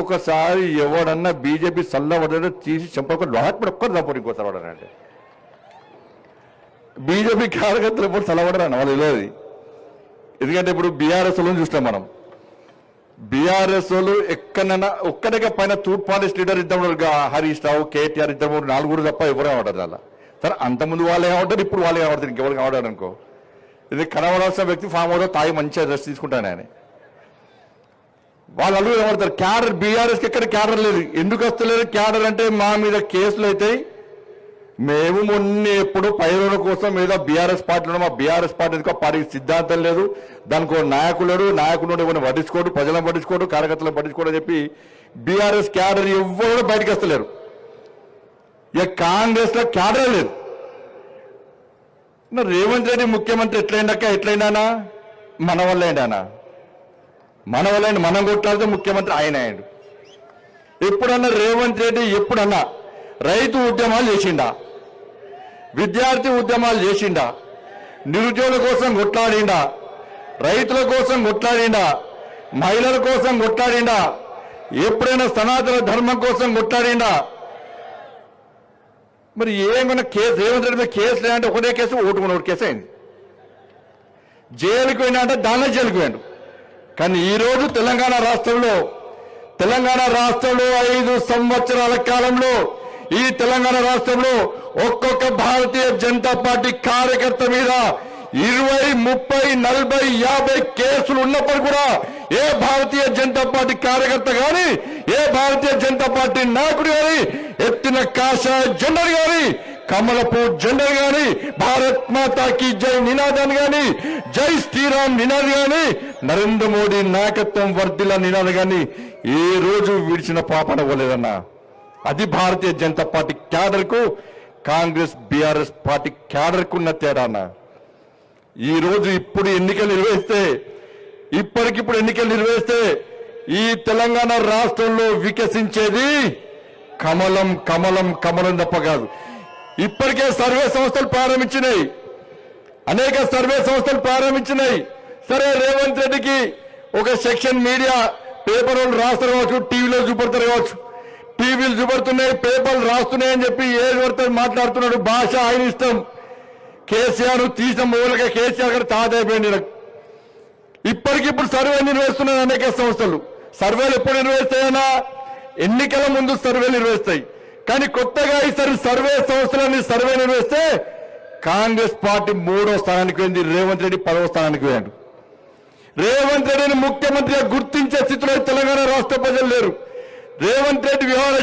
ఒకసారి ఎవడన్నా బీజేపీ చల్లబడ్డ తీసి చెంపకు లోపడి ఒక్కరు తప్పరు ఇంకోసారి వాడనంటే బీజేపీ కార్యకర్తలు ఎప్పుడు చల్లబడరన్న వాళ్ళు తెలియదు. ఎందుకంటే ఇప్పుడు బీఆర్ఎస్ వాళ్ళని చూస్తాం మనం. బీఆర్ఎస్ వాళ్ళు ఎక్కడైనా ఒక్కడిగా పైన తూర్పాలిస్ట్ లీడర్ ఇద్దరు హరీష్ రావు కేటీఆర్ ఇద్దరు నలుగురు తప్ప ఎవరు కనబడతారు అలా. సరే అంతకుముందు వాళ్ళు ఏమంటారు, ఇప్పుడు వాళ్ళు కనబడతారు, ఇంకెవరు కనబడారు అనుకో. ఇది కనబడాల్సిన వ్యక్తి ఫామ్ హౌస్ తాగి మంచిగా రెస్ట్ తీసుకుంటాను ఆయన. వాళ్ళు అడుగు ఏమడతారు క్యాడర్. బీఆర్ఎస్కి ఎక్కడ క్యాడర్ లేదు. ఎందుకు వస్తలేదు క్యాడర్ అంటే మా మీద కేసులు అవుతాయి. మేము మొన్న ఎప్పుడు పైరుల కోసం ఏదో బీఆర్ఎస్ పార్టీలో మా బీఆర్ఎస్ పార్టీ పార్టీకి సిద్ధాంతం లేదు, దానికి నాయకుడు ఎవరిని పట్టించుకోడు, ప్రజలను పట్టించుకోడు, కార్యకర్తలను పట్టించుకోడు అని చెప్పి బీఆర్ఎస్ క్యాడర్ ఎవ్వరు బయటకు వస్తలేరు. ఇక కాంగ్రెస్ లో క్యాడర్ లేదు. రేవంత్ రెడ్డి ముఖ్యమంత్రి ఎట్లయినా మన వల్ల ఏంటన్నా, మన వల్ల మనం కొట్లాడితే ముఖ్యమంత్రి ఆయన అయ్యాడు. ఎప్పుడన్నా రేవంత్ రెడ్డి ఎప్పుడన్నా రైతు ఉద్యమాలు చేసిండా, విద్యార్థి ఉద్యమాలు చేసిండా, నిరుద్యోగుల కోసం కొట్లాడిండా, రైతుల కోసం కొట్లాడిండా, మహిళల కోసం కొట్లాడిండా, ఎప్పుడైనా సనాతన ధర్మం కోసం కొట్లాడిండా? మరి ఏమైనా కేసు రేవంత్ రెడ్డి మీద కేసు లేదంటే ఒకటే కేసు, ఓటుకున్న కేసు అయింది. జైలుకి పోయినా అంటే దానిలో జైలుకి పోయాడు. కానీ ఈరోజు తెలంగాణ రాష్ట్రంలో 5 సంవత్సరాల కాలంలో ఈ తెలంగాణ రాష్ట్రంలో ఒక్కొక్క భారతీయ జనతా పార్టీ కార్యకర్త మీద 20, 30, 40, 50 కేసులు ఉన్నప్పుడు కూడా ఏ భారతీయ జనతా పార్టీ కార్యకర్త కానీ, ఏ భారతీయ జనతా పార్టీ నాయకుడు కానీ ఎత్తిన కాషాయ జెండర్ కానీ, కమలపు జెండర్ గాని, భారత్ మాతాకి జై నినాదాన్ని గాని, జై శ్రీరామ్ నినాది గాని, నరేంద్ర మోడీ నాయకత్వం వర్ధిల్ల నినాది గాని ఏ రోజు విడిచిన పాపన పోలేదన్నా. అది భారతీయ జనతా పార్టీ క్యాడర్ కు కాంగ్రెస్ బీఆర్ఎస్ పార్టీ క్యాడర్ కు ఉన్న తేడా అన్న. ఈ రోజు ఇప్పుడు ఎన్నికలు నిర్వహిస్తే ఈ తెలంగాణ రాష్ట్రంలో వికసించేది కమలం కమలం కమలం తప్ప కాదు. ఇప్పటికే సర్వే సంస్థలు ప్రారంభించినాయి, అనేక సర్వే సంస్థలు ప్రారంభించినాయి. సరే రేవంత్ రెడ్డికి ఒక సెక్షన్ మీడియా పేపర్ వాళ్ళు రాస్తారు కావచ్చు, టీవీలో చూపడతారు కావచ్చు, టీవీలు చూపడుతున్నాయి, పేపర్లు రాస్తున్నాయని చెప్పి ఏది పడితే మాట్లాడుతున్నాడు. భాష ఆయన ఇష్టం. కేసీఆర్ తీసిన మూలగా కేసీఆర్ గారు తాదైపోయింది. ఇప్పటికిప్పుడు సర్వే నిర్వహిస్తున్నాయి అనేక సంస్థలు. సర్వేలు ఎప్పుడు నిర్వహిస్తాయన్నా? ఎన్నికల ముందు సర్వేలు నిర్వహిస్తాయి. కానీ కొత్తగా ఈసారి సర్వే సంస్థలని సర్వే నిర్వహిస్తే కాంగ్రెస్ పార్టీ 3వ స్థానానికి పోయింది, రేవంత్ రెడ్డి 10వ స్థానానికి పోయాడు. రేవంత్ రెడ్డిని ముఖ్యమంత్రిగా గుర్తించే స్థితిలో తెలంగాణ రాష్ట్ర ప్రజలు లేరు. రేవంత్ రెడ్డి వ్యవహార